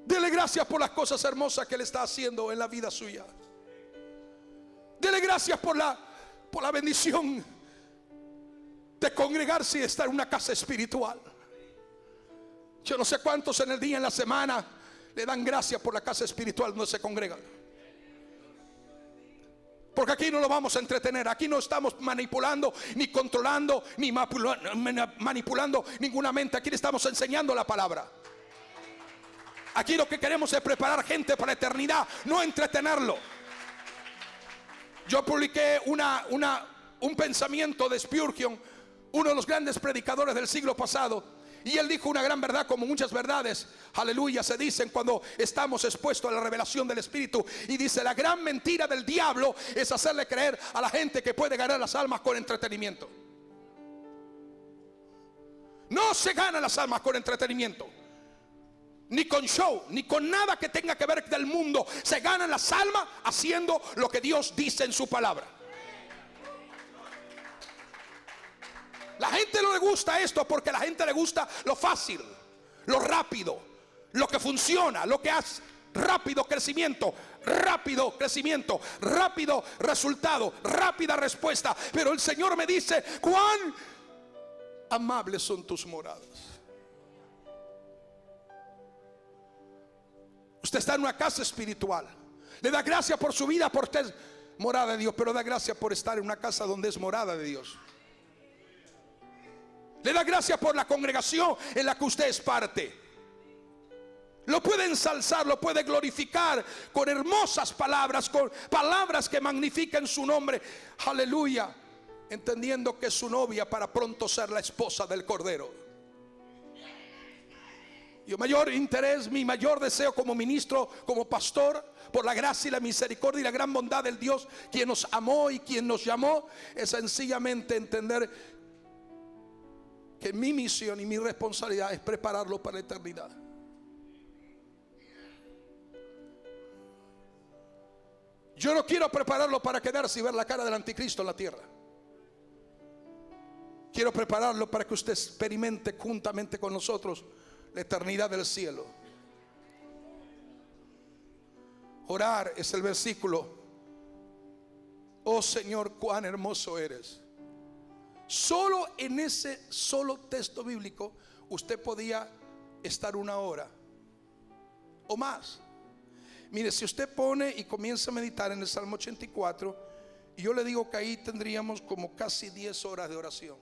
Dele gracias por las cosas hermosas que Él está haciendo en la vida suya. Dele gracias por la bendición de congregarse y estar en una casa espiritual. Yo no sé cuántos en el día, en la semana, le dan gracias por la casa espiritual donde se congregan. Porque aquí no lo vamos a entretener. Aquí no estamos manipulando, ni controlando, ni manipulando ninguna mente. Aquí le estamos enseñando la palabra. Aquí lo que queremos es preparar gente para la eternidad, no entretenerlo. Yo publiqué un pensamiento de Spurgeon, uno de los grandes predicadores del siglo pasado. Y él dijo una gran verdad, como muchas verdades, aleluya, se dicen cuando estamos expuestos a la revelación del Espíritu. Y dice: la gran mentira del diablo es hacerle creer a la gente que puede ganar las almas con entretenimiento. No se ganan las almas con entretenimiento, ni con show, ni con nada que tenga que ver del mundo. Se ganan las almas haciendo lo que Dios dice en su palabra. La gente no le gusta esto porque a la gente le gusta lo fácil, lo rápido, lo que funciona, lo que hace. Rápido crecimiento, rápido resultado, rápida respuesta. Pero el Señor me dice: cuán amables son tus moradas. Usted está en una casa espiritual, le da gracias por su vida porque es morada de Dios, pero da gracias por estar en una casa donde es morada de Dios. Le da gracias por la congregación en la que usted es parte. Lo puede ensalzar, lo puede glorificar con hermosas palabras, con palabras que magnifican su nombre. Aleluya. Entendiendo que es su novia para pronto ser la esposa del Cordero. Mi mayor interés, mi mayor deseo como ministro, como pastor, por la gracia y la misericordia y la gran bondad del Dios quien nos amó y quien nos llamó, es sencillamente entender que mi misión y mi responsabilidad es prepararlo para la eternidad. Yo no quiero prepararlo para quedarse y ver la cara del anticristo en la tierra. Quiero prepararlo para que usted experimente juntamente con nosotros la eternidad del cielo. Orar es el versículo: oh Señor, cuán hermoso eres. Solo en ese solo texto bíblico usted podía estar una hora o más. Mire, si usted pone y comienza a meditar en el Salmo 84, y yo le digo que ahí tendríamos como casi 10 horas de oración.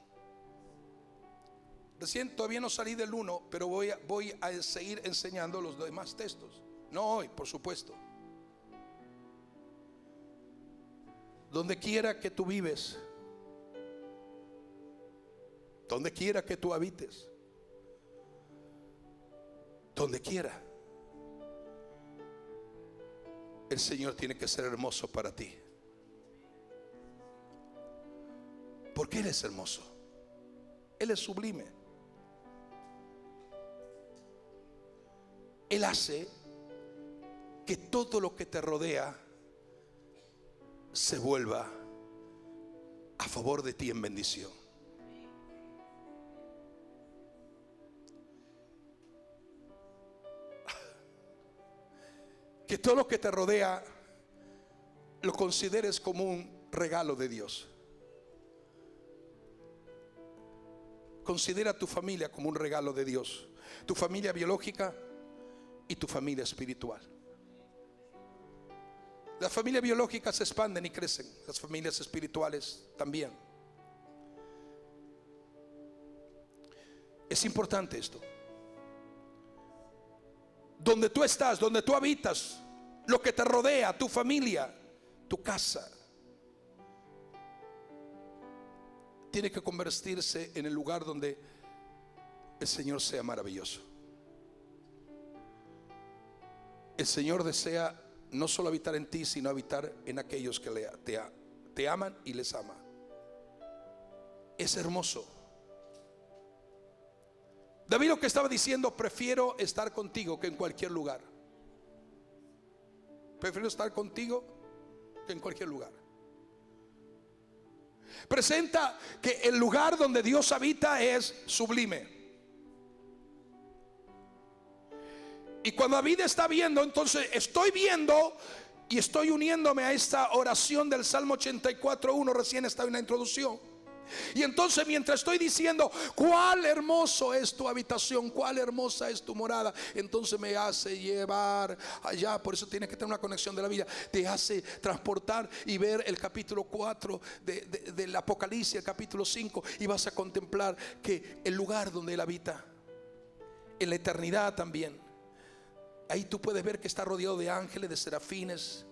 Recién todavía no salí del 1, pero voy a seguir enseñando los demás textos. No hoy, por supuesto. Donde quiera que tú vives, donde quiera que tú habites, donde quiera, el Señor tiene que ser hermoso para ti. Porque Él es hermoso, Él es sublime. Él hace que todo lo que te rodea se vuelva a favor de ti en bendición. Que todo lo que te rodea lo consideres como un regalo de Dios. Considera tu familia como un regalo de Dios. Tu familia biológica y tu familia espiritual. Las familias biológicas se expanden y crecen. Las familias espirituales también. Es importante esto. Donde tú estás, donde tú habitas, lo que te rodea, tu familia, tu casa, tiene que convertirse en el lugar donde el Señor sea maravilloso. El Señor desea no solo habitar en ti, sino habitar en aquellos que te aman y les ama. Es hermoso. David lo que estaba diciendo: prefiero estar contigo que en cualquier lugar. Prefiero estar contigo que en cualquier lugar. Presenta que el lugar donde Dios habita es sublime. Y cuando David está viendo, entonces estoy viendo y estoy uniéndome a esta oración del Salmo 84:1. Recién estaba en la introducción. Y entonces mientras estoy diciendo cuál hermoso es tu habitación, cuál hermosa es tu morada, entonces me hace llevar allá. Por eso tienes que tener una conexión de la vida. Te hace transportar y ver el capítulo 4 del Apocalipsis, el capítulo 5, y vas a contemplar que el lugar donde Él habita en la eternidad también, ahí tú puedes ver que está rodeado de ángeles, de serafines,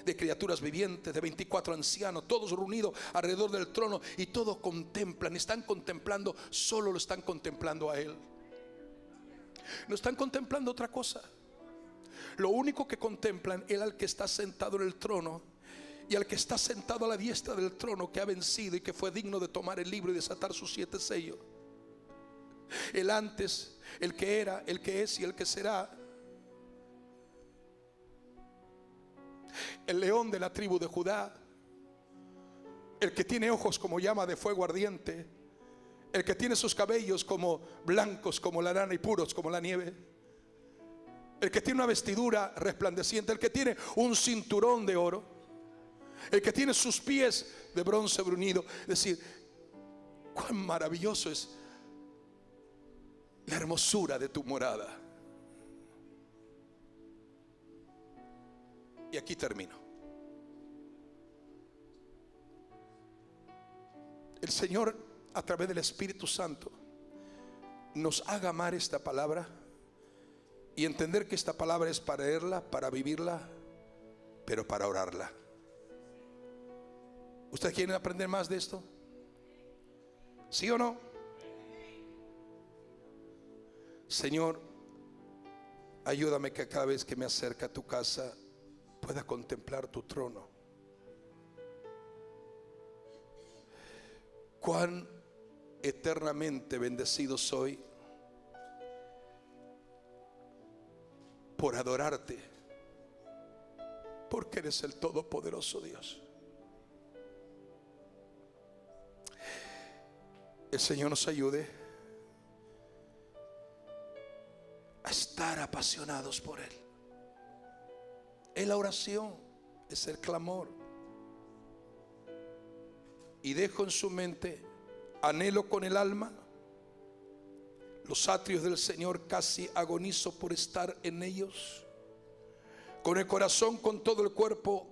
de criaturas vivientes, de 24 ancianos, todos reunidos alrededor del trono, y todos contemplan, están contemplando, solo lo están contemplando a Él. No están contemplando otra cosa. Lo único que contemplan es al que está sentado en el trono, y al que está sentado a la diestra del trono, que ha vencido y que fue digno de tomar el libro y desatar sus 7 sellos. El antes, el que era, el que es y el que será. El león de la tribu de Judá, el que tiene ojos como llama de fuego ardiente, el que tiene sus cabellos como blancos como la lana y puros como la nieve, el que tiene una vestidura resplandeciente, el que tiene un cinturón de oro, el que tiene sus pies de bronce bruñido. Es decir, cuán maravilloso es la hermosura de tu morada. Y aquí termino. El Señor, a través del Espíritu Santo, nos haga amar esta palabra y entender que esta palabra es para leerla, para vivirla, pero para orarla. ¿Ustedes quieren aprender más de esto? ¿Sí o no? Señor, ayúdame que cada vez que me acerque a tu casa pueda contemplar tu trono. Cuán eternamente bendecido soy por adorarte, porque eres el todopoderoso Dios. El Señor nos ayude a estar apasionados por Él. Es la oración, es el clamor. Y dejo en su mente, anhelo con el alma los atrios del Señor, casi agonizo por estar en ellos. Con el corazón, con todo el cuerpo,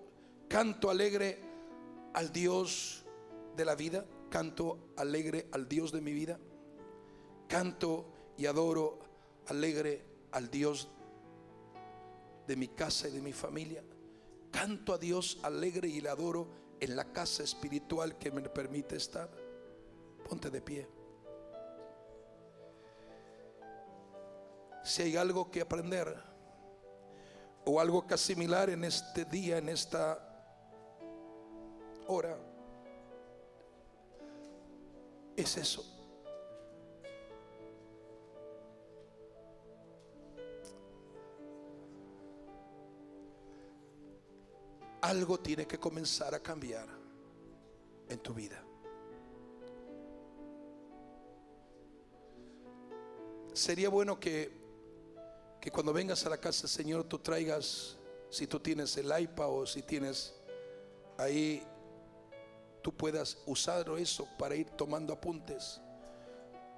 canto alegre al Dios de la vida, canto alegre al Dios de mi vida, canto y adoro alegre al Dios de mi casa y de mi familia. Canto a Dios alegre y le adoro en la casa espiritual que me permite estar. Ponte de pie. Si hay algo que aprender o algo que asimilar en este día, en esta hora, es eso. Algo tiene que comenzar a cambiar en tu vida. Sería bueno que cuando vengas a la casa del Señor tú traigas, si tú tienes el iPad o si tienes ahí, tú puedas usar eso para ir tomando apuntes.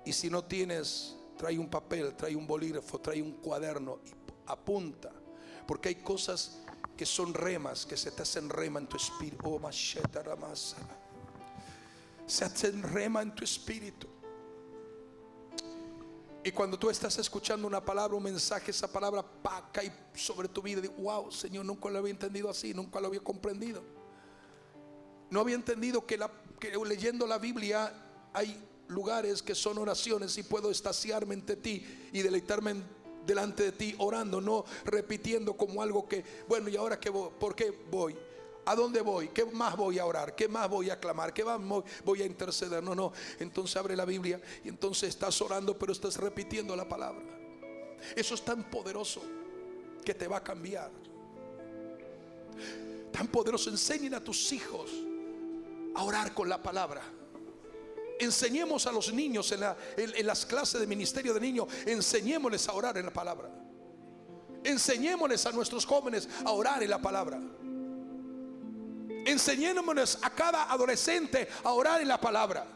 Y si no tienes, trae un papel, trae un bolígrafo, trae un cuaderno y apunta, porque hay cosas que son remas, que se te hacen rema en tu espíritu. Oh, macheta ramasa. Se hacen rema en tu espíritu. Y cuando tú estás escuchando una palabra, un mensaje, esa palabra cae sobre tu vida. Y digo, wow, Señor, nunca lo había entendido así, nunca lo había comprendido. No había entendido que leyendo la Biblia hay lugares que son oraciones y puedo estaciarme ante ti y deleitarme delante de ti orando, no repitiendo como algo que, bueno, ¿y ahora qué voy? ¿Por qué voy? ¿A dónde voy? ¿Qué más voy a orar? ¿Qué más voy a clamar? ¿Qué más voy a interceder? No. Entonces abre la Biblia y entonces estás orando, pero estás repitiendo la palabra. Eso es tan poderoso que te va a cambiar. Tan poderoso. Enseñen a tus hijos a orar con la palabra. Enseñemos a los niños en las clases de ministerio de niños, enseñémosles a orar en la palabra. Enseñémosles a nuestros jóvenes a orar en la palabra. Enseñémosles a cada adolescente a orar en la palabra.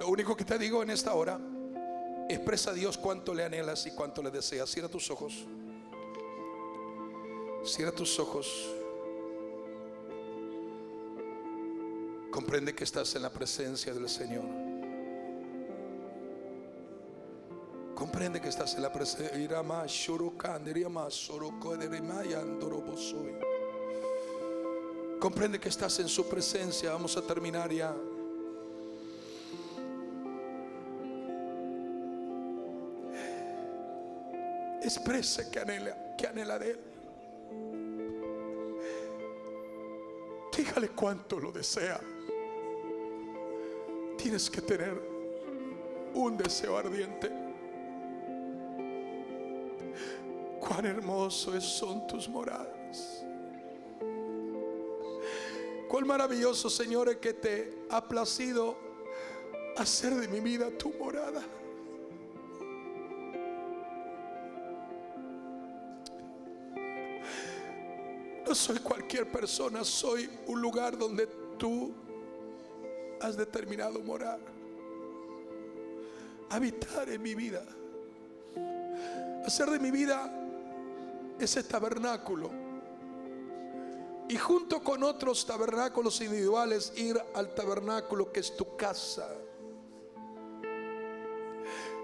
Lo único que te digo en esta hora, expresa a Dios cuánto le anhelas y cuánto le deseas. Cierra tus ojos. Cierra tus ojos. Comprende que estás en la presencia del Señor. Comprende que estás en la presencia. Comprende que estás en su presencia. Vamos a terminar ya. Exprese que anhela de Él. Dígale cuánto lo desea. Tienes que tener un deseo ardiente. Cuán hermosos son tus moradas. Cuán maravilloso, Señor, es que te ha placido hacer de mi vida tu morada. No soy cualquier persona, soy un lugar donde tú has determinado morar, habitar en mi vida, hacer de mi vida ese tabernáculo, y junto con otros tabernáculos individuales ir al tabernáculo que es tu casa.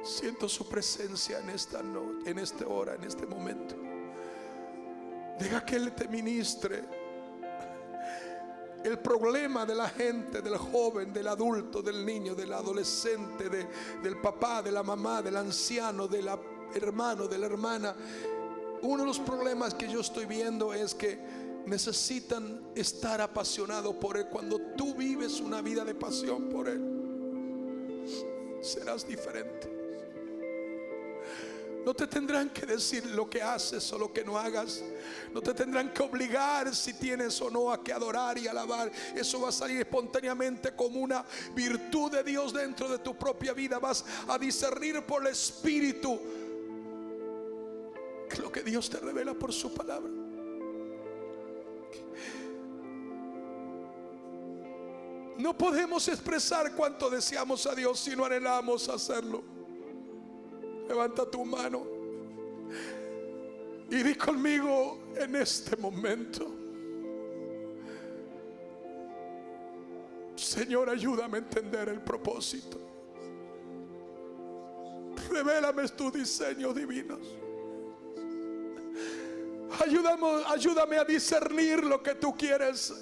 Siento su presencia en esta noche, en esta hora, en este momento. Deja que Él te ministre el problema de la gente, del joven, del adulto, del niño, del adolescente, del papá, de la mamá, del anciano, del hermano, de la hermana. Uno de los problemas que yo estoy viendo es que necesitan estar apasionados por Él. Cuando tú vives una vida de pasión por Él, serás diferente. No te tendrán que decir lo que haces o lo que no hagas. No te tendrán que obligar si tienes o no a que adorar y alabar. Eso va a salir espontáneamente como una virtud de Dios dentro de tu propia vida. Vas a discernir por el Espíritu lo que Dios te revela por su palabra. No podemos expresar cuánto deseamos a Dios si no anhelamos hacerlo. Levanta tu mano y di conmigo en este momento: Señor, ayúdame a entender el propósito. Revélame tus diseños divinos. Ayúdame a discernir lo que tú quieres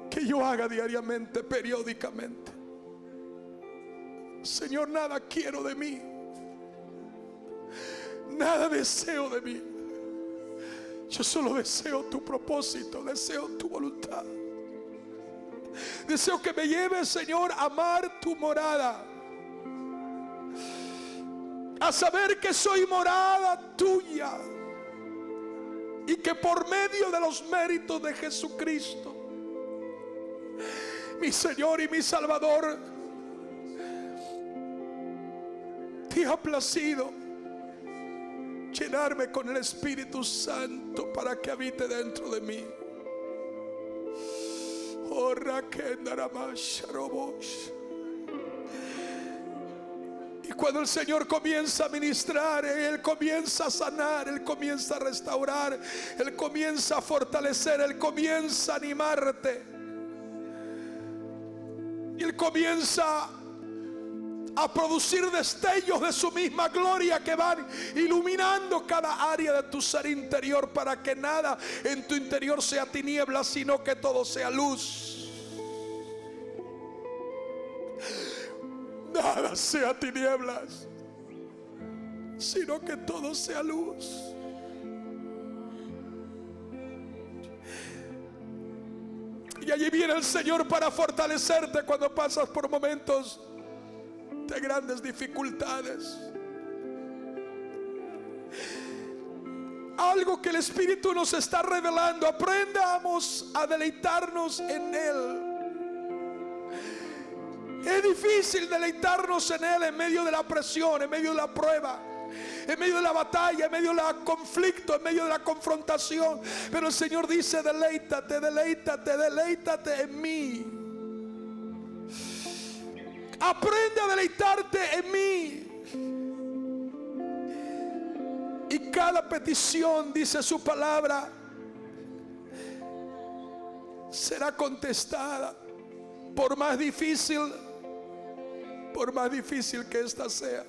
que yo haga diariamente, periódicamente. Señor, nada quiero de mí, nada deseo de mí. Yo solo deseo tu propósito, deseo tu voluntad. Deseo que me lleves, Señor, a amar tu morada, a saber que soy morada tuya, y que por medio de los méritos de Jesucristo, mi Señor y mi Salvador, te ha placido llenarme con el Espíritu Santo para que habite dentro de mí. Y cuando el Señor comienza a ministrar, Él comienza a sanar, Él comienza a restaurar, Él comienza a fortalecer, Él comienza a animarte, y Él comienza a producir destellos de su misma gloria que van iluminando cada área de tu ser interior, para que nada en tu interior sea tiniebla, sino que todo sea luz. Nada sea tinieblas, sino que todo sea luz. Y allí viene el Señor para fortalecerte cuando pasas por momentos de grandes dificultades. Algo que el Espíritu nos está revelando: aprendamos a deleitarnos en Él. Es difícil deleitarnos en Él en medio de la presión, en medio de la prueba, en medio de la batalla, en medio del conflicto, en medio de la confrontación. Pero el Señor dice: deleítate, deleítate, deleítate en mí. Aprende a deleitarte en mí. Y cada petición, dice su palabra, será contestada, por más difícil que esta sea.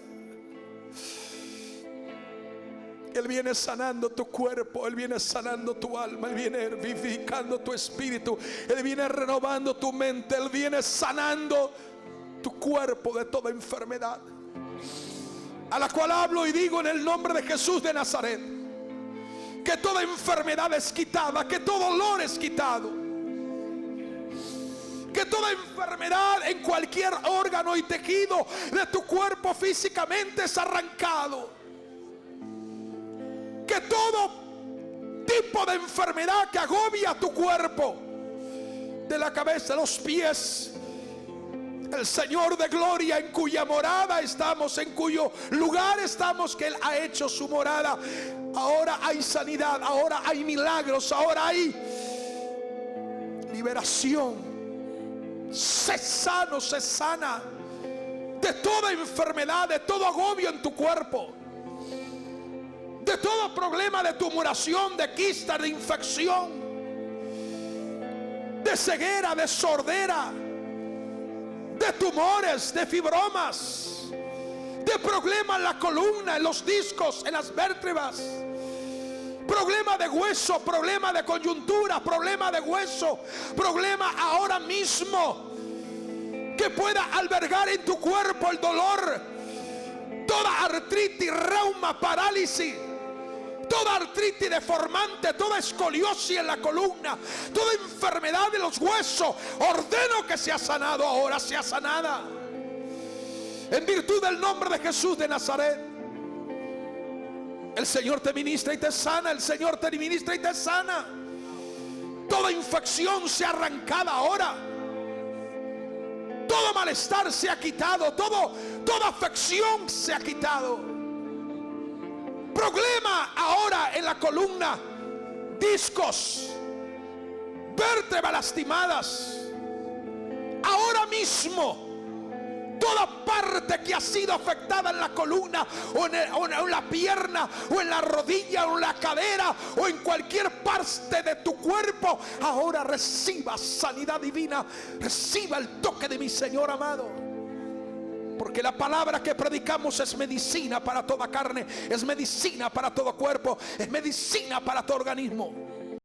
Él viene sanando tu cuerpo, Él viene sanando tu alma, Él viene vivificando tu espíritu, Él viene renovando tu mente, Él viene sanando tu cuerpo de toda enfermedad, a la cual hablo y digo en el nombre de Jesús de Nazaret, que toda enfermedad es quitada, que todo dolor es quitado, que toda enfermedad en cualquier órgano y tejido de tu cuerpo físicamente es arrancado, que todo tipo de enfermedad que agobia tu cuerpo, de la cabeza a los pies, el Señor de gloria, en cuya morada estamos, en cuyo lugar estamos, que Él ha hecho su morada, ahora hay sanidad, ahora hay milagros, ahora hay liberación. Sé sano, sé sana de toda enfermedad, de todo agobio en tu cuerpo, de todo problema de tumoración, de quista, de infección, de ceguera, de sordera, de tumores, de fibromas, de problemas en la columna, en los discos, en las vértebras, problema de hueso, problema de coyuntura, problema de hueso, problema ahora mismo que pueda albergar en tu cuerpo el dolor, toda artritis, reuma, parálisis, toda artritis deformante, toda escoliosis en la columna, toda enfermedad de los huesos, ordeno que sea sanado ahora, sea sanada en virtud del nombre de Jesús de Nazaret. El Señor te ministra y te sana, el Señor te ministra y te sana. Toda infección sea arrancada ahora, todo malestar se ha quitado, toda afección se ha quitado. Problema ahora en la columna, discos, vértebras lastimadas, ahora mismo toda parte que ha sido afectada en la columna o en la pierna o en la rodilla o en la cadera o en cualquier parte de tu cuerpo, ahora reciba sanidad divina, reciba el toque de mi Señor amado. Porque la palabra que predicamos es medicina para toda carne, es medicina para todo cuerpo, es medicina para todo organismo.